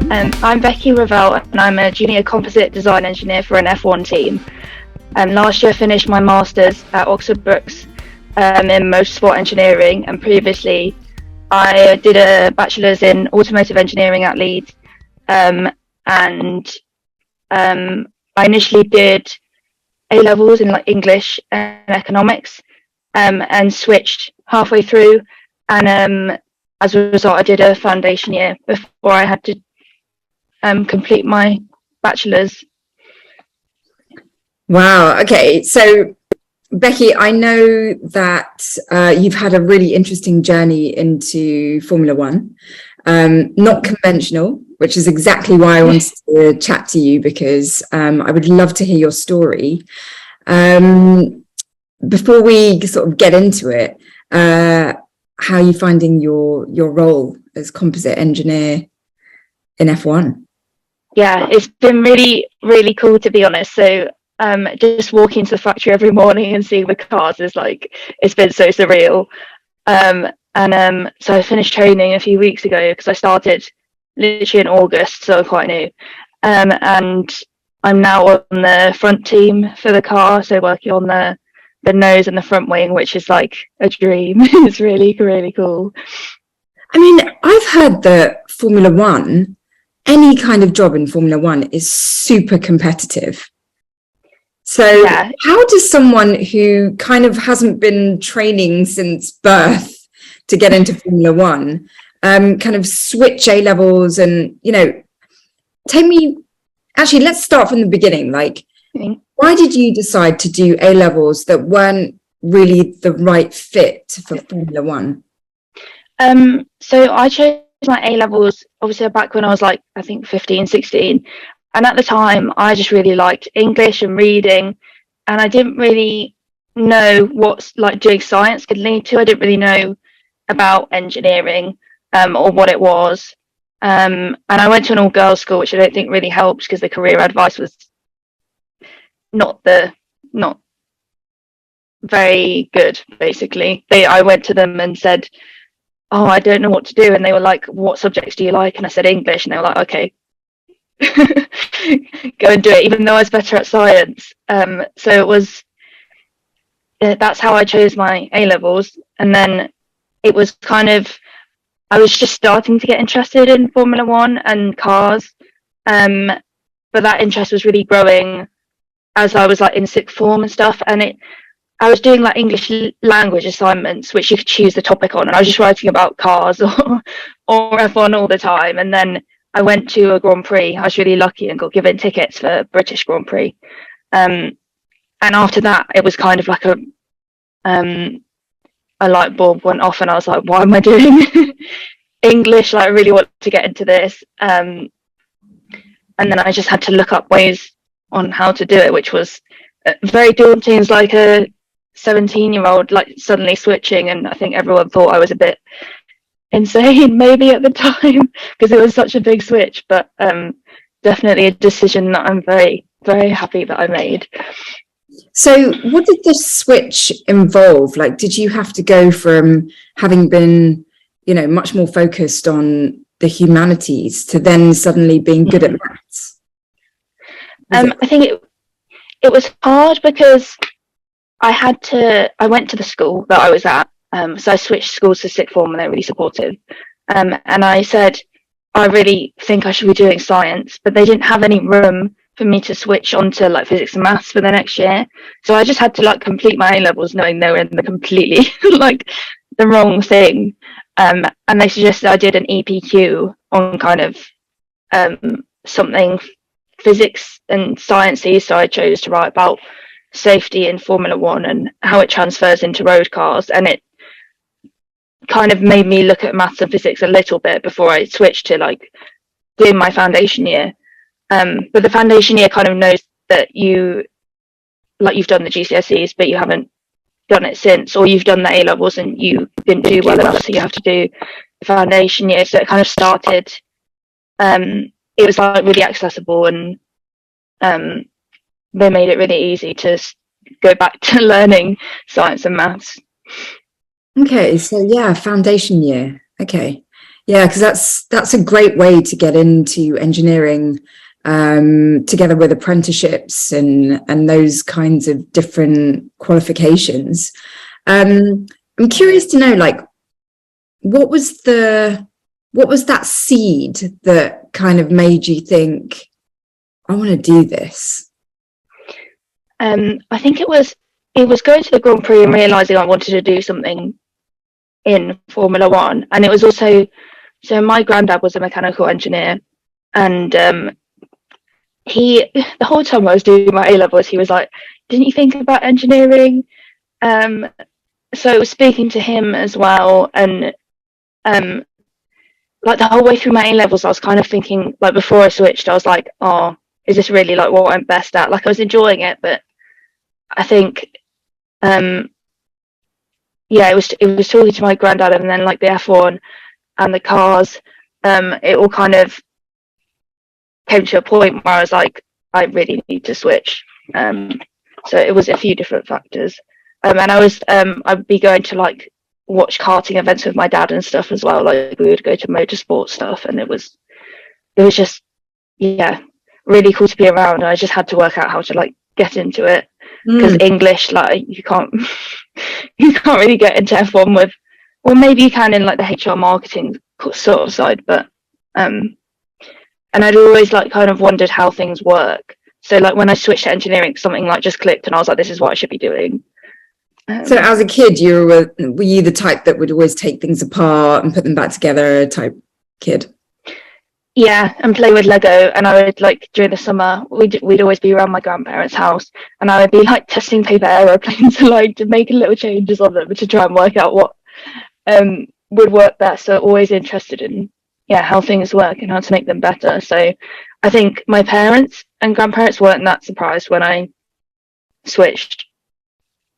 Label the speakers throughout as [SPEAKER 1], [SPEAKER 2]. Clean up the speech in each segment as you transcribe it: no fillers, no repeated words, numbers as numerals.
[SPEAKER 1] I'm Becky Reavell, and I'm a junior composite design engineer for an F1 team. Last year I finished my Masters at Oxford Brookes in motorsport engineering, and previously I did a Bachelor's in automotive engineering at Leeds. And I initially did A-levels in like English and economics, and switched halfway through, and as a result I did a foundation year before I had to complete my bachelor's.
[SPEAKER 2] Wow. Okay. So, Becky, I know that you've had a really interesting journey into Formula One, not conventional, which is exactly why I wanted to chat to you, because I would love to hear your story. Before we sort of get into it, how are you finding your role as composite engineer in F1?
[SPEAKER 1] Yeah, it's been really, really cool, to be honest. So just walking to the factory every morning and seeing the cars is like, it's been so surreal. So I finished training a few weeks ago because I started literally in August, so quite new. And I'm now on the front team for the car, so working on the nose and the front wing, which is like a dream. It's really, really cool.
[SPEAKER 2] I mean, I've heard that Formula One, any kind of job in Formula One is super competitive. So yeah. How does someone who kind of hasn't been training since birth to get into Formula One kind of switch A-levels and, actually, let's start from the beginning. Like, why did you decide to do A-levels that weren't really the right fit for Formula One?
[SPEAKER 1] So I chose my A-levels obviously back when I was like, I think 15, 16. And at the time, I just really liked English and reading. And I didn't really know what like doing science could lead to. I didn't really know about engineering or what it was. And I went to an all-girls school, which I don't think really helped because the career advice was not very good, basically. I went to them and said, oh, I don't know what to do. And they were like, what subjects do you like? And I said English. And they were like, okay, go and do it, even though I was better at science. So it was, that's how I chose my A-levels. And then it was kind of, I was just starting to get interested in Formula One and cars. But that interest was really growing as I was like in sixth form and stuff. And I was doing like English language assignments, which you could choose the topic on, and I was just writing about cars or F1 all the time. And then I went to a Grand Prix. I was really lucky and got given tickets for British Grand Prix. And after that, it was kind of like a light bulb went off, and I was like, why am I doing English? Like, I really want to get into this. And then I just had to look up ways on how to do it, which was very daunting. It's like a 17-year-old like suddenly switching, and I think everyone thought I was a bit insane maybe at the time because it was such a big switch, but definitely a decision that I'm very, very happy that I made.
[SPEAKER 2] So what did the switch involve? Like, did you have to go from having been, much more focused on the humanities to then suddenly being good at maths?
[SPEAKER 1] I think it was hard because I went to the school that I was at. So I switched schools to sixth form and they're really supportive. And I said, I really think I should be doing science, but they didn't have any room for me to switch onto like physics and maths for the next year. So I just had to like complete my A-levels knowing they were in the completely like the wrong thing. And they suggested I did an EPQ on kind of something physics and sciencey. So I chose to write about safety in Formula One and how it transfers into road cars, and it kind of made me look at maths and physics a little bit before I switched to like doing my foundation year. But the foundation year kind of knows that you've done the GCSEs but you haven't done it since, or you've done the A-levels and you didn't do well enough, so you have to do the foundation year. So it kind of started, it was like really accessible, and they made it really easy to go back to learning science and maths.
[SPEAKER 2] Okay, so yeah, foundation year. Okay. Yeah, because that's a great way to get into engineering, together with apprenticeships and those kinds of different qualifications. I'm curious to know, like, what was that seed that kind of made you think, I want to do this?
[SPEAKER 1] I think it was going to the Grand Prix and realising I wanted to do something in Formula One. And it was also, so my granddad was a mechanical engineer, and the whole time I was doing my A-levels, he was like, didn't you think about engineering? So it was speaking to him as well, and like the whole way through my A-levels, I was kind of thinking, like before I switched, I was like, oh, is this really like what I'm best at? Like I was enjoying it, but I think yeah, it was talking to my granddad, and then like the F1 and the cars, it all kind of came to a point where I was like, I really need to switch. So it was a few different factors, and I'd be going to like watch karting events with my dad and stuff as well. Like we would go to motorsport stuff, and it was just really cool to be around. And I just had to work out how to like get into it, because English, like you can't really get into F1 with, well, maybe you can in like the HR marketing sort of side, but and I'd always like kind of wondered how things work. So like when I switched to engineering, something like just clicked, and I was like, this is what I should be doing.
[SPEAKER 2] So as a kid, were you the type that would always take things apart and put them back together type kid?
[SPEAKER 1] Yeah, and play with Lego. And I would like during the summer, we'd always be around my grandparents' house, and I would be like testing paper aeroplanes to make little changes on them to try and work out what would work best. So always interested in how things work and how to make them better. So I think my parents and grandparents weren't that surprised when I switched,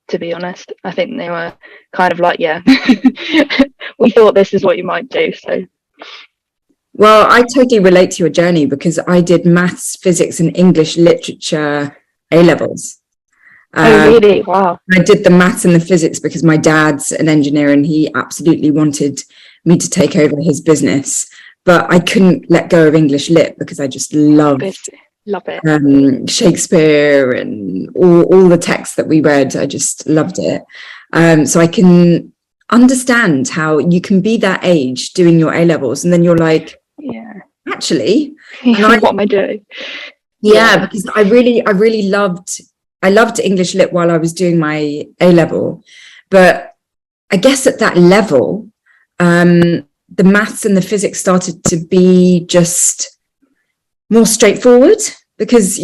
[SPEAKER 1] to be honest. I think they were kind of like, yeah, we thought this is what you might do. So
[SPEAKER 2] well, I totally relate to your journey, because I did maths, physics and English literature A-levels.
[SPEAKER 1] Oh really? Wow.
[SPEAKER 2] I did the maths and the physics because my dad's an engineer and he absolutely wanted me to take over his business, but I couldn't let go of English lit because I just loved it. Shakespeare and all the texts that we read. I just loved it. So I can understand how you can be that age doing your A-levels and then you're like, actually,
[SPEAKER 1] what am I doing?
[SPEAKER 2] Because I really loved English lit while I was doing my A-level, but I guess at that level, the maths and the physics started to be just more straightforward, because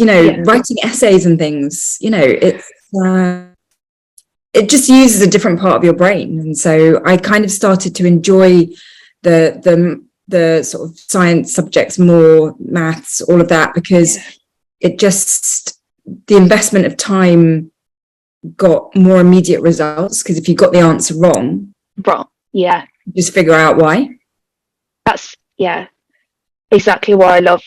[SPEAKER 2] writing essays and things, it's it just uses a different part of your brain, and so I kind of started to enjoy the sort of science subjects more, maths, all of that, because it just, the investment of time got more immediate results, because if you got the answer wrong, just figure out why.
[SPEAKER 1] That's exactly why I love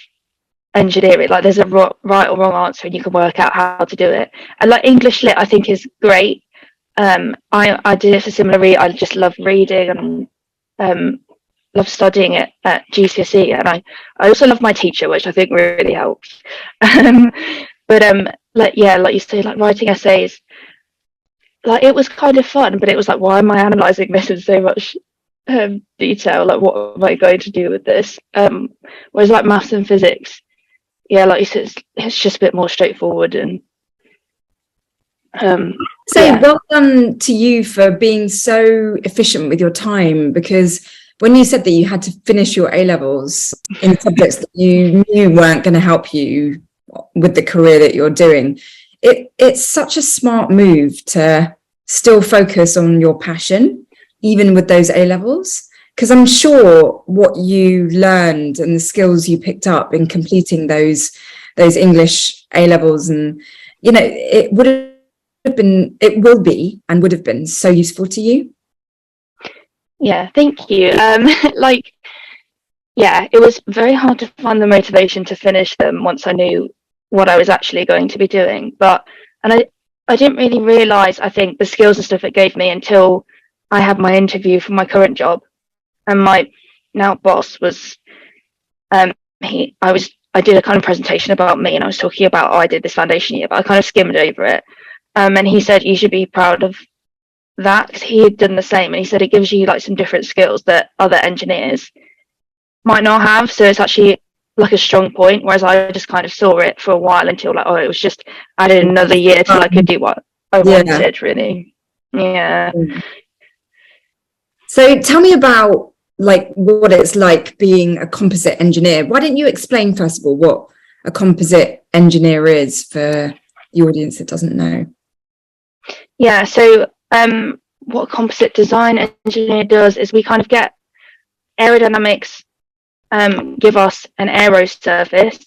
[SPEAKER 1] engineering. Like there's a right or wrong answer and you can work out how to do it. And like English lit I think is great. I did it for similar reason. I just love reading and love studying it at GCSE, and I also love my teacher, which I think really helps. But like you say, like writing essays, like it was kind of fun, but it was like, why am I analysing this in so much detail? Like what am I going to do with this? Whereas like maths and physics, like you said, it's just a bit more straightforward. And
[SPEAKER 2] well done to you for being so efficient with your time, because when you said that you had to finish your A-levels in subjects that you knew weren't going to help you with the career that you're doing, it's such a smart move to still focus on your passion, even with those A-levels, because I'm sure what you learned and the skills you picked up in completing those English A-levels, and it will be and would have been so useful to you.
[SPEAKER 1] Thank you. It was very hard to find the motivation to finish them once I knew what I was actually going to be doing, and I didn't really realize, I think, the skills and stuff it gave me until I had my interview for my current job, and my now boss was I did a kind of presentation about me, and I was talking about, I did this foundation year, but I kind of skimmed over it. And he said you should be proud of that, because he had done the same, and he said it gives you like some different skills that other engineers might not have. So it's actually like a strong point, whereas I just kind of saw it for a while until like, oh, it was just added another year till I could do what I wanted, really. Yeah.
[SPEAKER 2] So tell me about like what it's like being a composite engineer. Why don't you explain first of all what a composite engineer is for the audience that doesn't know?
[SPEAKER 1] Yeah, so what a composite design engineer does is we kind of get aerodynamics give us an aero surface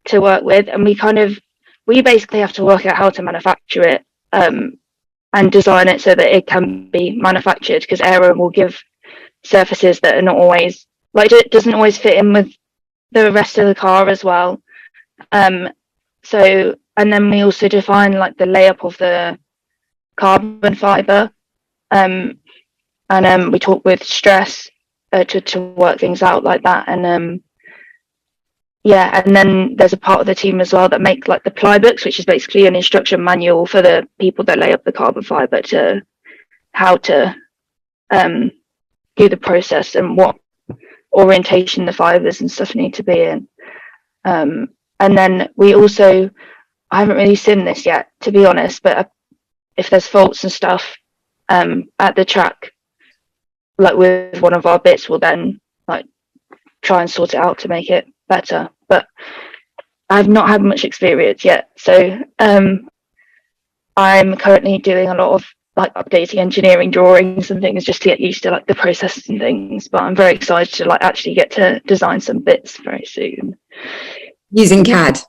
[SPEAKER 1] to work with, and we basically have to work out how to manufacture it and design it so that it can be manufactured, because aero will give surfaces that are not always, like, it doesn't always fit in with the rest of the car as well. So, and then we also define like the layup of the carbon fiber, and we talk with stress to work things out like that. And yeah, and then there's a part of the team as well that make like the ply books, which is basically an instruction manual for the people that lay up the carbon fiber to how to do the process and what orientation the fibers and stuff need to be in. And then we also, I haven't really seen this yet, to be honest, but if there's faults and stuff at the track, like with one of our bits, we'll then like try and sort it out to make it better. But I've not had much experience yet, so I'm currently doing a lot of like updating engineering drawings and things just to get used to like the processes and things. But I'm very excited to like actually get to design some bits very soon
[SPEAKER 2] using CAD.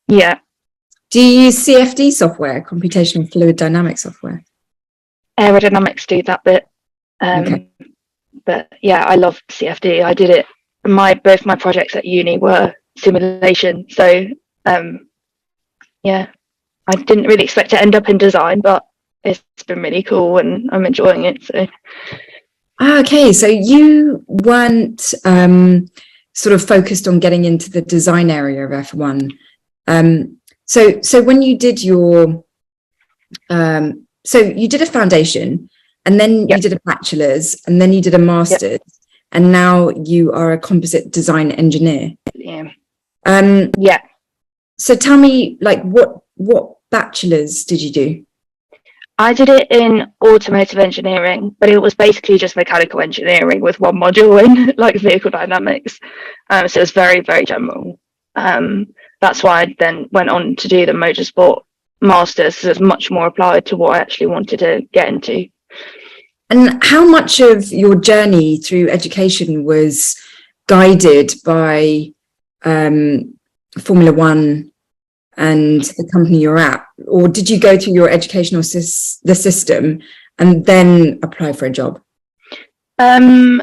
[SPEAKER 1] Yeah.
[SPEAKER 2] Do you use CFD software, computational fluid dynamics software?
[SPEAKER 1] Aerodynamics do that bit. Okay. But yeah, I love CFD. I did it. Both my projects at uni were simulation. So yeah, I didn't really expect to end up in design, but it's been really cool and I'm enjoying it. So.
[SPEAKER 2] Okay, so you weren't sort of focused on getting into the design area of F1. So when you did your, so you did a foundation, and then you did a bachelor's, and then you did a master's, and now you are a composite design engineer.
[SPEAKER 1] Yeah.
[SPEAKER 2] So tell me, like, what bachelor's did you do?
[SPEAKER 1] I did it in automotive engineering, but it was basically just mechanical engineering with one module in like vehicle dynamics. So it was very, very general. That's why I then went on to do the motorsport masters, so it's much more applied to what I actually wanted to get into.
[SPEAKER 2] And how much of your journey through education was guided by Formula One and the company you're at? Or did you go through your educational the system and then apply for a job?
[SPEAKER 1] So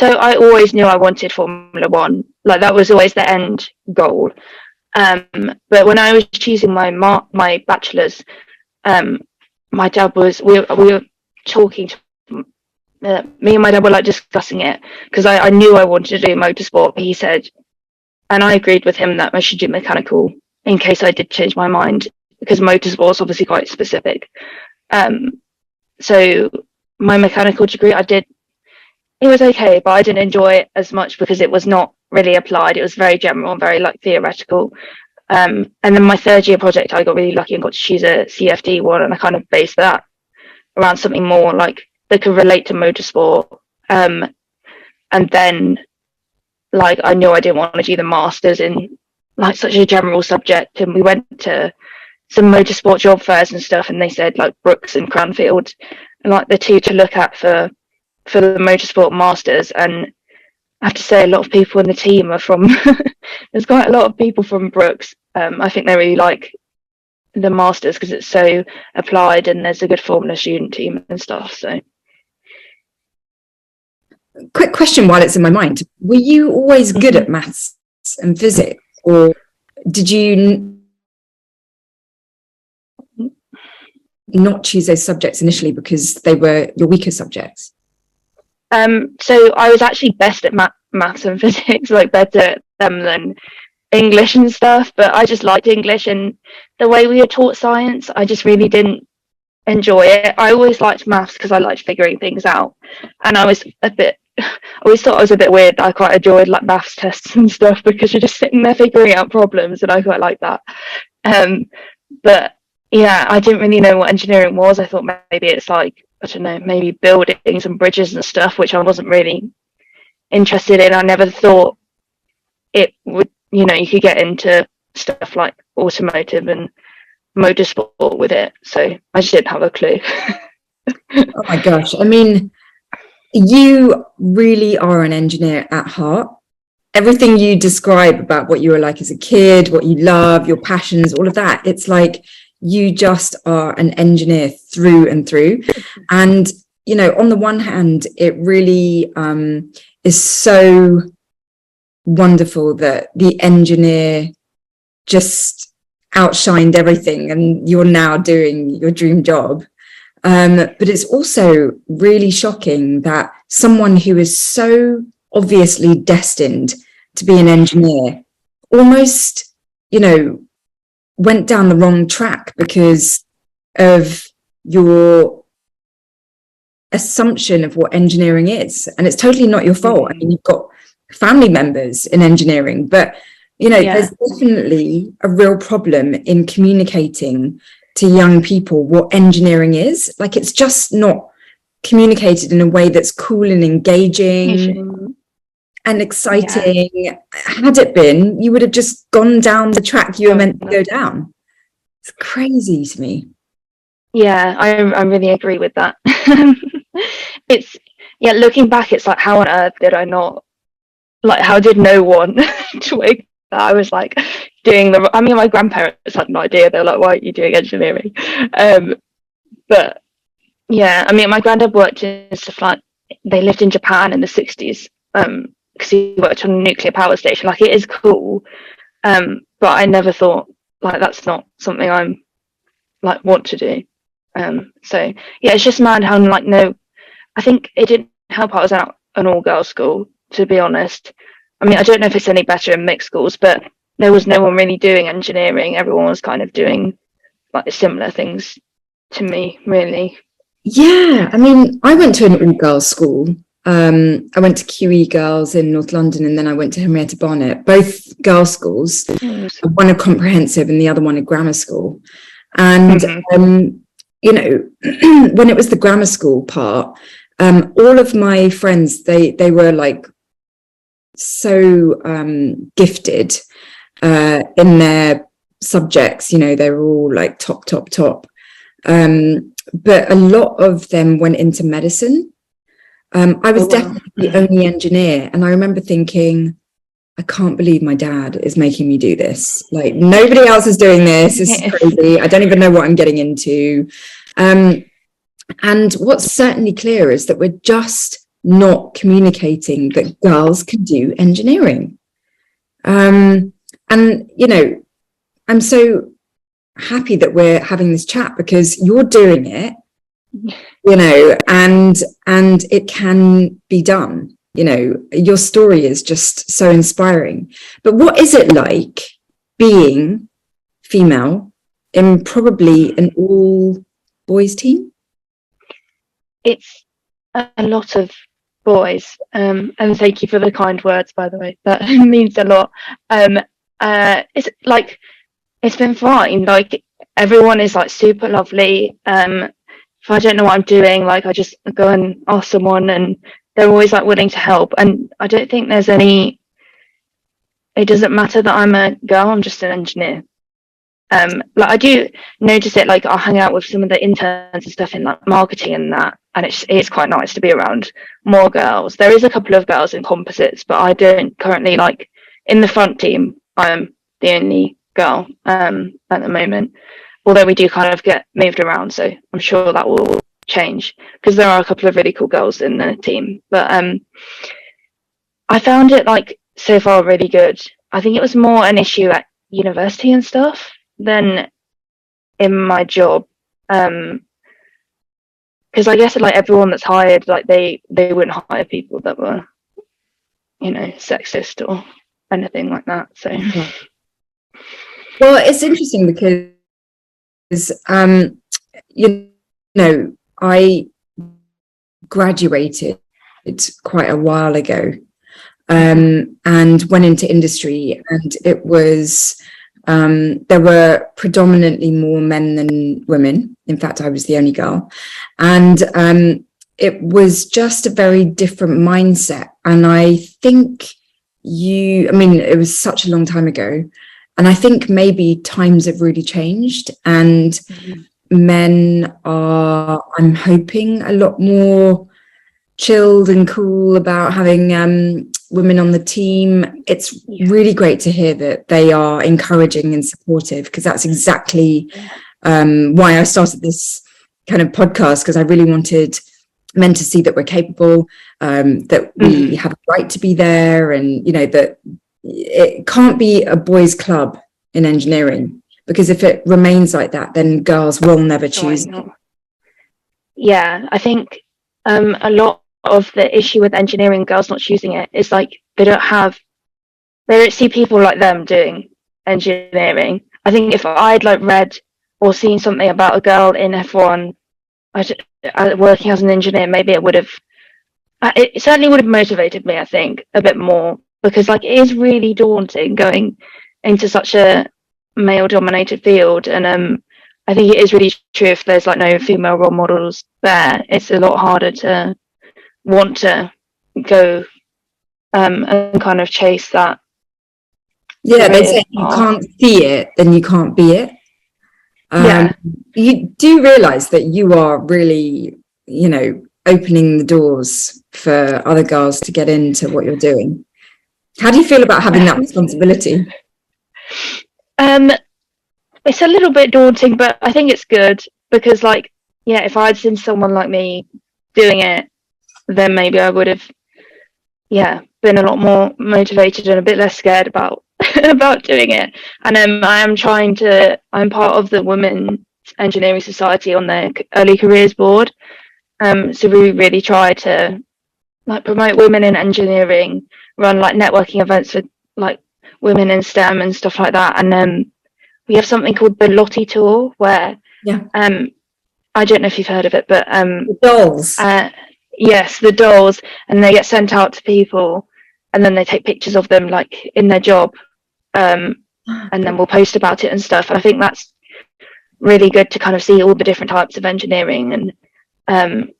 [SPEAKER 1] I always knew I wanted Formula One. Like that was always the end goal. But when I was choosing my bachelor's, my dad was, we were talking to, me and my dad were like discussing it, because I knew I wanted to do motorsport, but he said, and I agreed with him that I should do mechanical in case I did change my mind, because motorsport's obviously quite specific. So my mechanical degree, it was okay, but I didn't enjoy it as much because it was not really applied. It was very general and very like theoretical. And then my third year project, I got really lucky and got to choose a CFD one, and I kind of based that around something more like that could relate to motorsport. And then like I knew I didn't want to do the masters in like such a general subject, and we went to some motorsport job fairs and stuff, and they said like Brooks and Cranfield and like the two to look at for the motorsport masters. And I have to say a lot of people in the team are from there's quite a lot of people from Brooks. I think they really like the masters because it's so applied and there's a good Formula student team and stuff. So
[SPEAKER 2] quick question while it's in my mind, were you always good at maths and physics, or did you not choose those subjects initially because they were your weaker subjects?
[SPEAKER 1] So I was actually best at maths and physics, like better at them than English and stuff, but I just liked English, and the way we were taught science, I just really didn't enjoy it. I always liked maths because I liked figuring things out, and I always thought I was a bit weird. I quite enjoyed like maths tests and stuff because you're just sitting there figuring out problems, and I quite like that. But yeah, I didn't really know what engineering was. I thought maybe it's like, I don't know, maybe buildings and bridges and stuff, which I wasn't really interested in. I never thought it would, you could get into stuff like automotive and motorsport with it. So I just didn't have a clue.
[SPEAKER 2] Oh my gosh. I mean, you really are an engineer at heart. Everything you describe about what you were like as a kid, what you love, your passions, all of that, it's like you just are an engineer through and through. And, on the one hand, it really is so wonderful that the engineer just outshined everything and you're now doing your dream job. But it's also really shocking that someone who is so obviously destined to be an engineer almost, went down the wrong track because of your assumption of what engineering is. And it's totally not your fault. I mean, you've got family members in engineering, but there's definitely a real problem in communicating to young people what engineering is. Like, it's just not communicated in a way that's cool and engaging and exciting. Yeah. Had it been, you would have just gone down the track you were meant to go down. It's crazy to me.
[SPEAKER 1] Yeah, I really agree with that. Looking back, it's like, how on earth did I not, like, how did no one twig that I was like doing my grandparents had no idea. They're like, why are you doing engineering? But yeah, I mean, my granddad worked in stuff like, they lived in Japan in the 60s, because he worked on a nuclear power station. Like, it is cool, but I never thought, like, that's not something I'm like want to do. So yeah, it's just mad how, like, no, I think it didn't help I was at an all-girls school, to be honest. I mean, I don't know if it's any better in mixed schools, but there was no one really doing engineering. Everyone was kind of doing like similar things to me, really.
[SPEAKER 2] Yeah, I mean, I went to an all-girls school. I went to QE Girls in North London, and then I went to Henrietta Barnett, both girls' schools, one a comprehensive and the other one a grammar school. And, when it was the grammar school part, all of my friends, they were like so gifted in their subjects, they were all like top. But a lot of them went into medicine. I was definitely the only engineer, and I remember thinking, I can't believe my dad is making me do this. Like, nobody else is doing this. This is crazy. I don't even know what I'm getting into. And what's certainly clear is that we're just not communicating that girls can do engineering. And, I'm so happy that we're having this chat because you're doing it, and it can be done. Your story is just so inspiring. But what is it like being female in probably an all boys team?
[SPEAKER 1] It's a lot of boys, and thank you for the kind words, by the way. That means a lot. It's like, it's been fine. Like, everyone is like super lovely. If I don't know what I'm doing, like, I just go and ask someone, and they're always like willing to help. And I don't think there's it doesn't matter that I'm a girl, I'm just an engineer. Like, I do notice it, like, I'll hang out with some of the interns and stuff in like marketing and that, and it's quite nice to be around more girls. There is a couple of girls in composites, but I don't currently, like, in the front team, I'm the only girl at the moment, although we do kind of get moved around, so I'm sure that will change because there are a couple of really cool girls in the team. But I found it, like, so far really good. I think it was more an issue at university and stuff than in my job. because I guess like everyone that's hired, like they wouldn't hire people that were, you know, sexist or anything like that. So
[SPEAKER 2] well, it's interesting because you know, I graduated quite a while ago, and went into industry, and it was there were predominantly more men than women. In fact, I was the only girl, and it was just a very different mindset. And I think I mean, it was such a long time ago, and I think maybe times have really changed, and men are, I'm hoping, a lot more chilled and cool about having women on the team. It's really great to hear that they are encouraging and supportive, because that's exactly why I started this kind of podcast, because I really wanted men to see that we're capable, that we have a right to be there, and you know that it can't be a boys' club in engineering, because if it remains like that, then girls will never choose.
[SPEAKER 1] Yeah, I think a lot of the issue with engineering girls not choosing it is like they don't see people like them doing engineering. I think if I'd like read or seen something about a girl in F1 working as an engineer, maybe it certainly would have motivated me, I think, a bit more, because like it is really daunting going into such a male dominated field. And I think it is really true, if there's like no female role models there, it's a lot harder to want to go and kind of chase that.
[SPEAKER 2] Yeah, they say you can't see it, then you can't be it. You do realize that you are really, you know, opening the doors for other girls to get into what you're doing. How do you feel about having that responsibility?
[SPEAKER 1] It's a little bit daunting, but I think it's good, because like, yeah, if I'd seen someone like me doing it, then maybe I would have, been a lot more motivated and a bit less scared about about doing it. And I'm part of the Women's Engineering Society on their Early Careers Board. So we really try to like promote women in engineering, run like networking events for like women in STEM and stuff like that. And we have something called the Lottie Tour, where I don't know if you've heard of it, but
[SPEAKER 2] the dolls.
[SPEAKER 1] Yes, the dolls, and they get sent out to people, and then they take pictures of them like in their job, and then we'll post about it and stuff. And I think that's really good to kind of see all the different types of engineering, and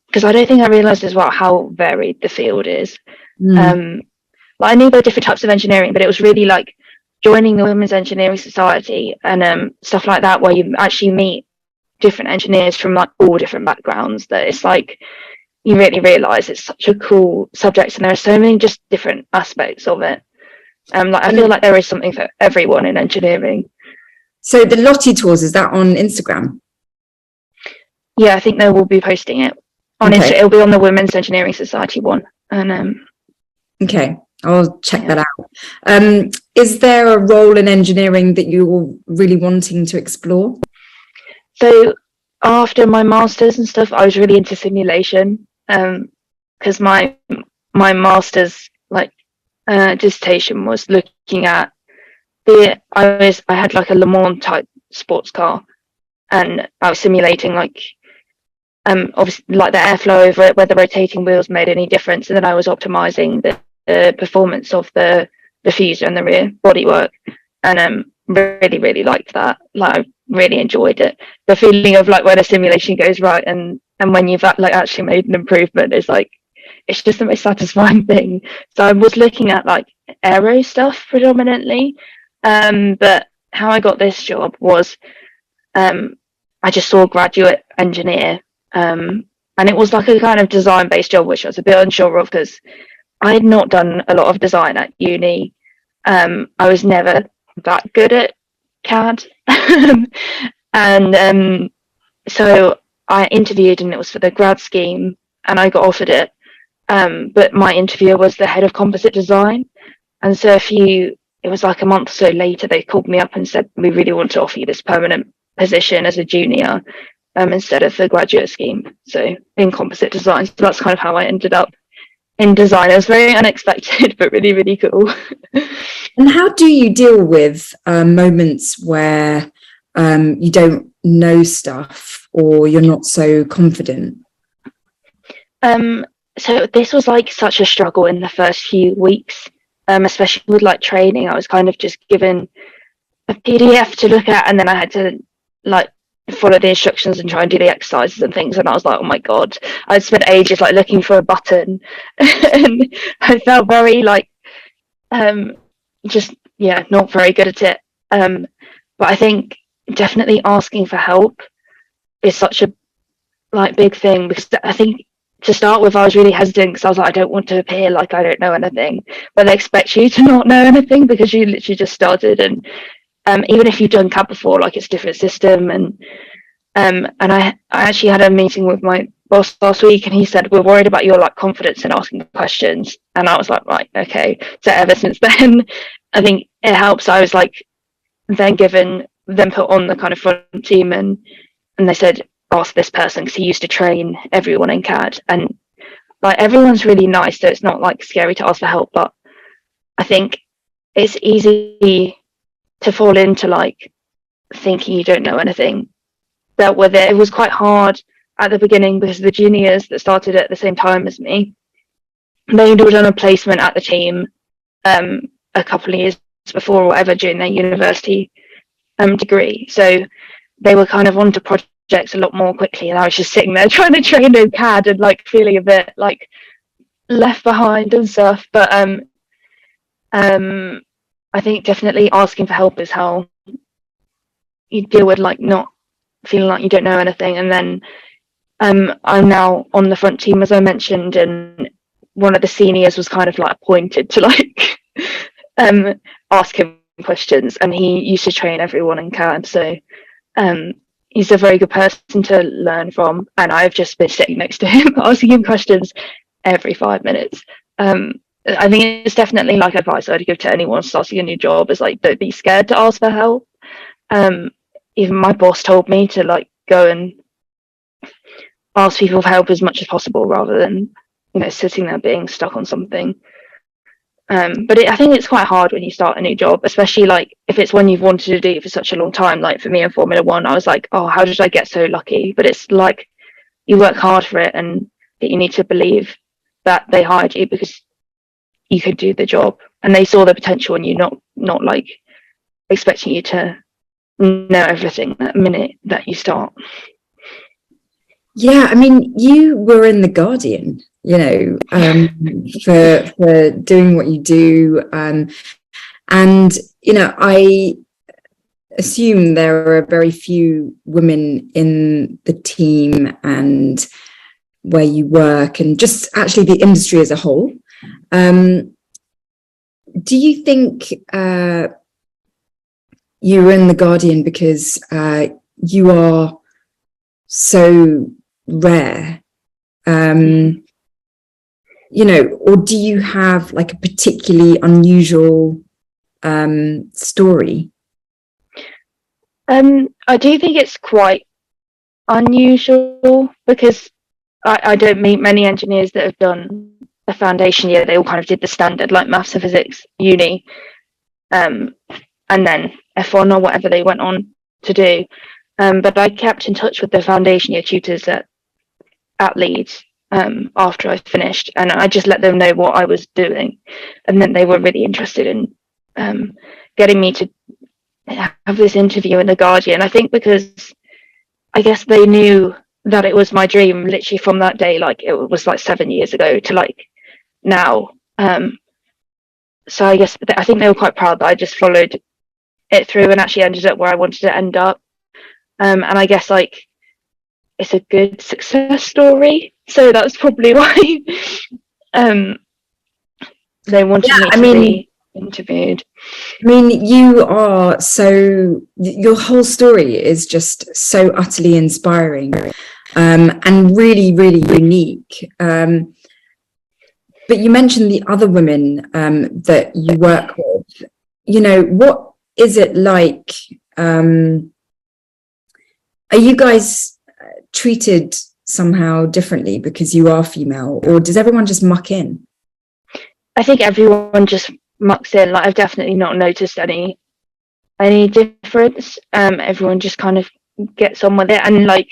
[SPEAKER 1] because I don't think I realised as well how varied the field is. Like I knew there were different types of engineering, but it was really like joining the Women's Engineering Society and stuff like that, where you actually meet different engineers from like all different backgrounds, that it's like you really realise it's such a cool subject, and there are so many just different aspects of it. Like I feel like there is something for everyone in engineering.
[SPEAKER 2] So the Lottie Tours, is that on Instagram?
[SPEAKER 1] Yeah, I think they will be posting it on Instagram. It'll be on the Women's Engineering Society one. And
[SPEAKER 2] okay, I'll check that out. Is there a role in engineering that you're really wanting to explore?
[SPEAKER 1] So after my masters and stuff, I was really into simulation, because my master's like dissertation was looking at I had like a Le Mans type sports car, and I was simulating like obviously like the airflow over it, whether rotating wheels made any difference, and then I was optimizing the performance of the diffuser and the rear bodywork, and really liked that. Like I really enjoyed it. The feeling of like when a simulation goes right and when you've like actually made an improvement is like, it's just the most satisfying thing. So I was looking at like aero stuff predominantly, but how I got this job was I just saw graduate engineer, and it was like a kind of design based job, which I was a bit unsure of because I had not done a lot of design at uni. I was never that good at CAD. And so I interviewed, and it was for the grad scheme, and I got offered it. But my interviewer was the head of composite design. And so it was like a month or so later, they called me up and said, we really want to offer you this permanent position as a junior. instead of the graduate scheme, so in composite design. So that's kind of how I ended up in design. It was very unexpected, but really, really cool.
[SPEAKER 2] And how do you deal with moments where you don't know stuff or you're not so confident?
[SPEAKER 1] So this was like such a struggle in the first few weeks, especially with like training. I was kind of just given a PDF to look at, and then I had to like follow the instructions and try and do the exercises and things. And I was like, oh my God, I'd spent ages like looking for a button and I felt very like just not very good at it. But I think definitely asking for help is such a like big thing, because I think to start with I was really hesitant because I was like, I don't want to appear like I don't know anything, but they expect you to not know anything because you literally just started. And even if you've done CAD before, like it's a different system. And I actually had a meeting with my boss last week, and he said, we're worried about your like confidence in asking questions. And I was like, right, okay. So ever since then, I think it helps. I was like then put on the kind of front team, and they said, ask this person, because he used to train everyone in CAD, and like everyone's really nice, so it's not like scary to ask for help. But I think it's easy to fall into like thinking you don't know anything. Dealt with it. It was quite hard at the beginning because the juniors that started at the same time as me, they had all done a placement at the team a couple of years before or whatever during their university degree, so they were kind of onto projects a lot more quickly, and I was just sitting there trying to train in CAD and like feeling a bit like left behind and stuff. But I think definitely asking for help is how you deal with like not feeling like you don't know anything. And then I'm now on the front team, as I mentioned, and one of the seniors was kind of like appointed to like ask him questions, and he used to train everyone in CAD, so he's a very good person to learn from, and I've just been sitting next to him asking him questions every 5 minutes. I think it's definitely like advice I'd give to anyone starting a new job is like, don't be scared to ask for help. Even my boss told me to like go and ask people for help as much as possible rather than sitting there being stuck on something. But I think it's quite hard when you start a new job, especially like if it's one you've wanted to do for such a long time. Like for me in Formula One, I was like, oh, how did I get so lucky? But it's like you work hard for it, and that you need to believe that they hired you because you could do the job, and they saw the potential in you, not like expecting you to know everything that minute that you start.
[SPEAKER 2] Yeah, I mean, you were in The Guardian, for doing what you do. And, I assume there are very few women in the team and where you work, and just actually the industry as a whole. Do you think you were in The Guardian because you are so rare, or do you have like a particularly unusual story?
[SPEAKER 1] I do think it's quite unusual because I don't meet many engineers that have done a foundation year. They all kind of did the standard like maths and physics uni, and then F1 or whatever they went on to do. But I kept in touch with the foundation year tutors at Leeds after I finished, and I just let them know what I was doing, and then they were really interested in getting me to have this interview in The Guardian. I think because I guess they knew that it was my dream literally from that day, like it was like 7 years ago to like now. So I guess I think they were quite proud that I just followed it through and actually ended up where I wanted to end up. And I guess like it's a good success story, so that's probably why they wanted me to be interviewed.
[SPEAKER 2] I mean, you are your whole story is just so utterly inspiring, and really, really unique. But you mentioned the other women that you work with. What is it like? Are you guys treated somehow differently because you are female, or does everyone just muck in?
[SPEAKER 1] I think everyone just mucks in. Like, I've definitely not noticed any difference. Everyone just kind of gets on with it, and like,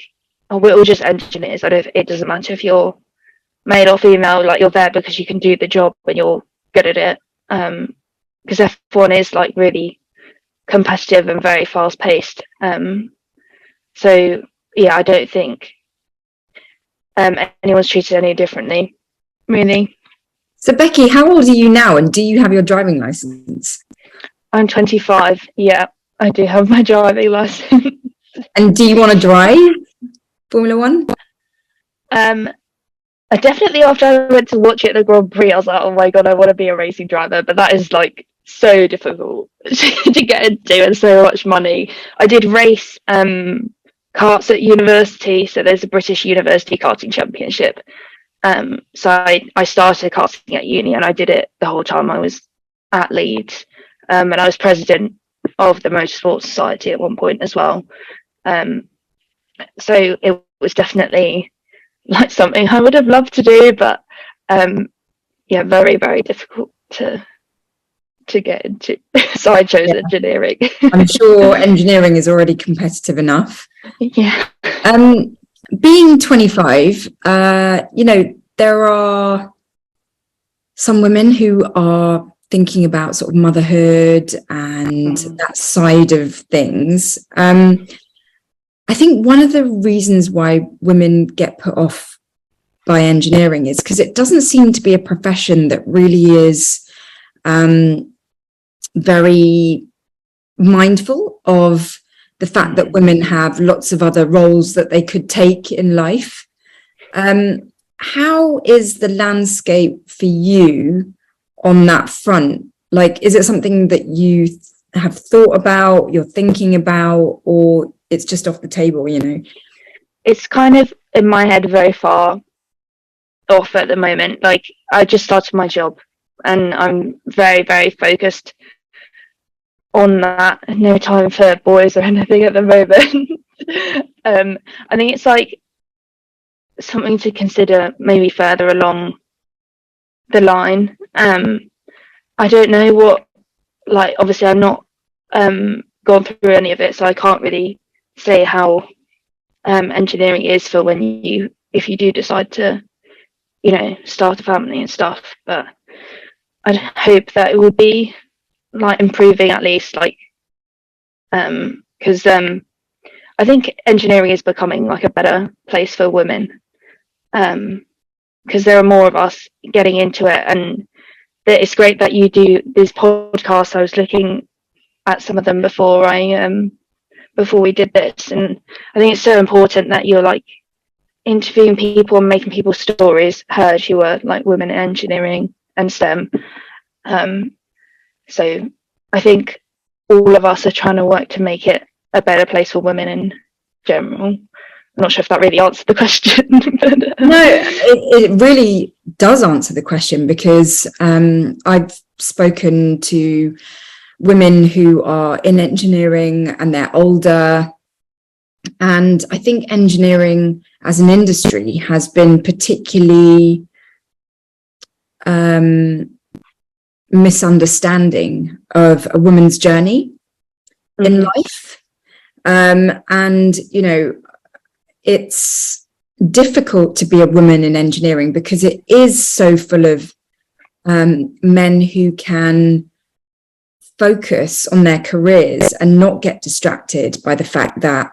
[SPEAKER 1] we're all just engineers. It doesn't matter if you're male or female. Like, you're there because you can do the job and you're good at it. Because F1 is like really competitive and very fast paced. So yeah, I don't think anyone's treated any differently, really.
[SPEAKER 2] So Becky, how old are you now, and do you have your driving license?
[SPEAKER 1] I'm 25. Yeah, I do have my driving license.
[SPEAKER 2] And do you want to drive Formula One?
[SPEAKER 1] I definitely, after I went to watch it at the Grand Prix, I was like, oh my god, I want to be a racing driver. But that is like so difficult to get into, and so much money. I did race karts at university, so there's a British University Karting Championship. So I started karting at uni, and I did it the whole time I was at Leeds. And I was president of the Motorsport Society at one point as well. So it was definitely like something I would have loved to do, but yeah, very, very difficult to get into. So I chose engineering.
[SPEAKER 2] I'm sure engineering is already competitive enough.
[SPEAKER 1] Yeah.
[SPEAKER 2] Being 25, there are some women who are thinking about sort of motherhood and that side of things. I think one of the reasons why women get put off by engineering is because it doesn't seem to be a profession that really is very mindful of the fact that women have lots of other roles that they could take in life. How is the landscape for you on that front? Like, is it something that you have thought about, you're thinking about, or it's just off the table,
[SPEAKER 1] It's kind of in my head very far off at the moment. Like, I just started my job and I'm very, very focused on that. No time for boys or anything at the moment. I think it's like something to consider maybe further along the line. I don't know what, like, obviously I'm not gone through any of it, so I can't really say how engineering is for if you do decide to, start a family and stuff. But I hope that it will be like improving, at least, like, because I think engineering is becoming like a better place for women, because there are more of us getting into it, and it's great that you do these podcasts. I was looking at some of them before we did this, and I think it's so important that you're like interviewing people and making people's stories heard who are like women in engineering and STEM. So I think all of us are trying to work to make it a better place for women in general. I'm not sure if that really answered the question. But,
[SPEAKER 2] No, it really does answer the question, because I've spoken to women who are in engineering and they're older. And I think engineering as an industry has been particularly misunderstanding of a woman's journey in life. And, it's difficult to be a woman in engineering because it is so full of men who can focus on their careers and not get distracted by the fact that,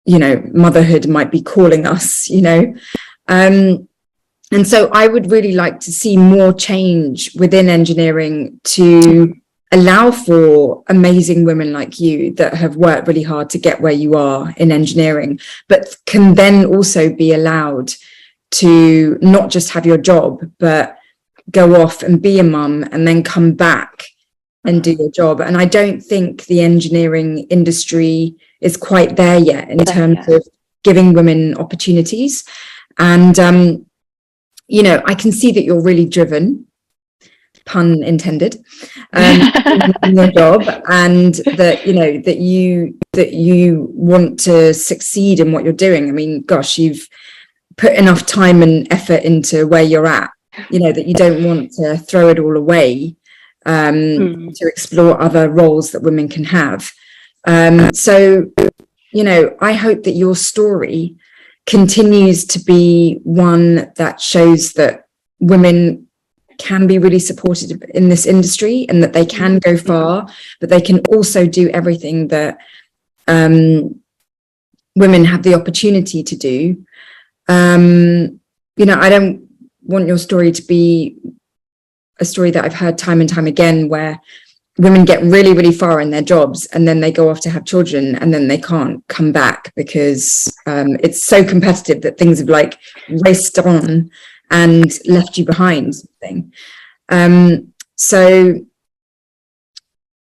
[SPEAKER 2] motherhood might be calling us, and so I would really like to see more change within engineering to allow for amazing women like you that have worked really hard to get where you are in engineering, but can then also be allowed to not just have your job, but go off and be a mum and then come back and do your job. And I don't think the engineering industry is quite there yet in terms of giving women opportunities. And, I can see that you're really driven. pun intended, in your job, and that you want to succeed in what you're doing. I mean, gosh, you've put enough time and effort into where you're at, that you don't want to throw it all away to explore other roles that women can have. So I hope that your story continues to be one that shows that women can be really supported in this industry, and that they can go far, but they can also do everything that women have the opportunity to do. I don't want your story to be a story that I've heard time and time again, where women get really, really far in their jobs and then they go off to have children and then they can't come back because it's so competitive that things have like raced on and left you behind something. So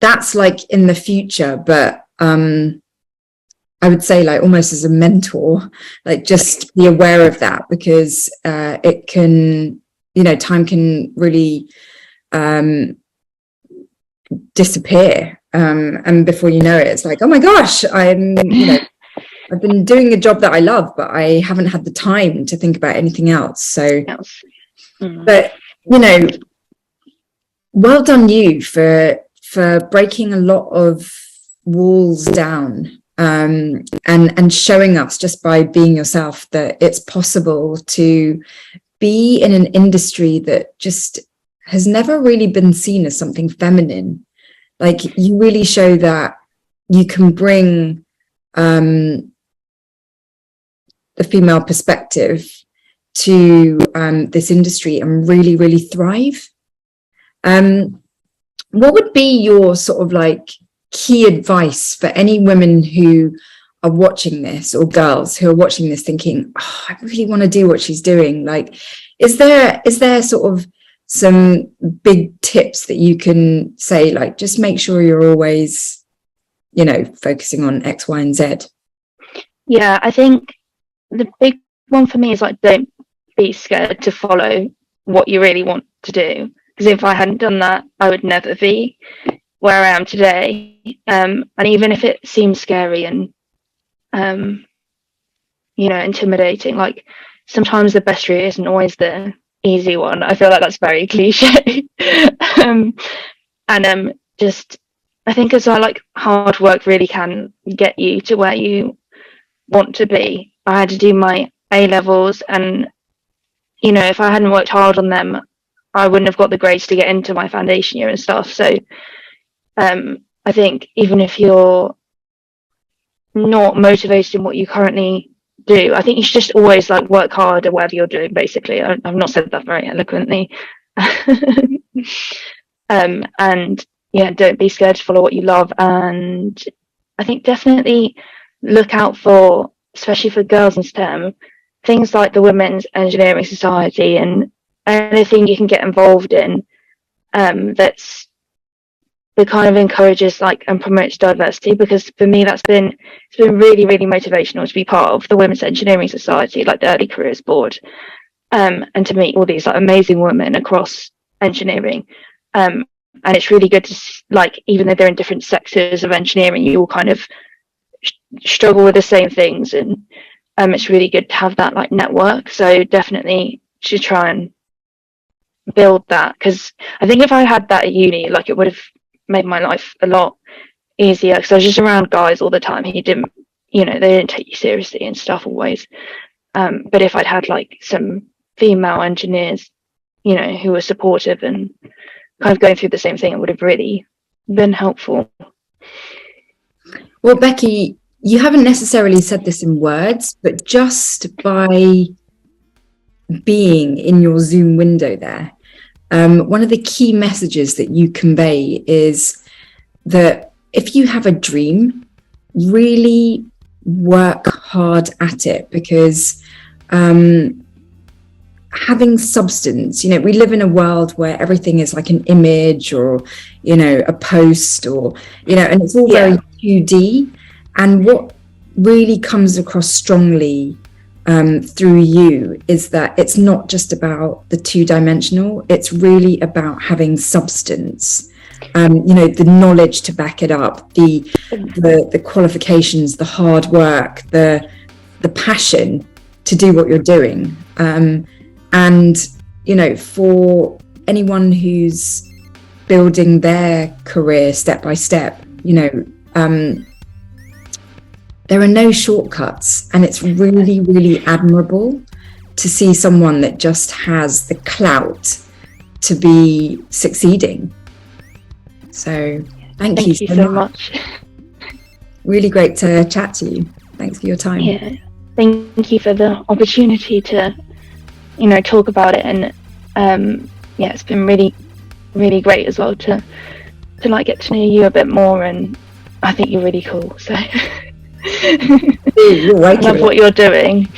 [SPEAKER 2] that's like in the future, but I would say, like, almost as a mentor, like, just be aware of that, because it can, time can really disappear, and before you know it, it's like, oh my gosh, I've been doing a job that I love, but I haven't had the time to think about anything else. So but well done you for breaking a lot of walls down, and showing us, just by being yourself, that it's possible to be in an industry that just has never really been seen as something feminine. Like, you really show that you can bring the female perspective to this industry and really, really thrive. What would be your sort of like key advice for any women who are watching this, or girls who are watching this thinking, oh, I really want to do what she's doing? Like, is there sort of some big tips that you can say, like, just make sure you're always, focusing on X, Y, and Z?
[SPEAKER 1] Yeah, I think the big one for me is, like, don't be scared to follow what you really want to do. Because if I hadn't done that, I would never be where I am today. And even if it seems scary and, intimidating, like, sometimes the best route isn't always the easy one. I feel like that's very cliche. Just, I think as well, like, hard work really can get you to where you want to be. I had to do my A-levels, and, if I hadn't worked hard on them, I wouldn't have got the grades to get into my foundation year and stuff. So I think even if you're not motivated in what you currently do, I think you should just always, like, work hard at whatever you're doing, basically. I've not said that very eloquently. And yeah, don't be scared to follow what you love. And I think definitely look out for, especially for girls in STEM, things like the Women's Engineering Society and anything you can get involved in that kind of encourages, like, and promotes diversity. Because for me, it's been really, really motivational to be part of the Women's Engineering Society, like the Early Careers Board, and to meet all these, like, amazing women across engineering. And it's really good to, like, even though they're in different sectors of engineering, you all kind of struggle with the same things, and it's really good to have that, like, network. So definitely should try and build that, because I think if I had that at uni, like, it would have made my life a lot easier, because I was just around guys all the time who didn't, they didn't take you seriously and stuff always. But if I'd had, like, some female engineers, who were supportive and kind of going through the same thing, it would have really been helpful.
[SPEAKER 2] Well, Becky, you haven't necessarily said this in words, but just by being in your Zoom window there, one of the key messages that you convey is that if you have a dream, really work hard at it, because having substance, we live in a world where everything is like an image or, a post, or, and it's all very 2D. And what really comes across strongly through you is that it's not just about the two-dimensional, it's really about having substance, the knowledge to back it up, the qualifications, the hard work, the passion to do what you're doing. And for anyone who's building their career step by step, there are no shortcuts, and it's really, really admirable to see someone that just has the clout to be succeeding. So thank you so much. Really great to chat to you. Thanks for your time.
[SPEAKER 1] Yeah, thank you for the opportunity to, talk about it. And it's been really, really great as well to get to know you a bit more. And I think you're really cool. So. I love what you're doing.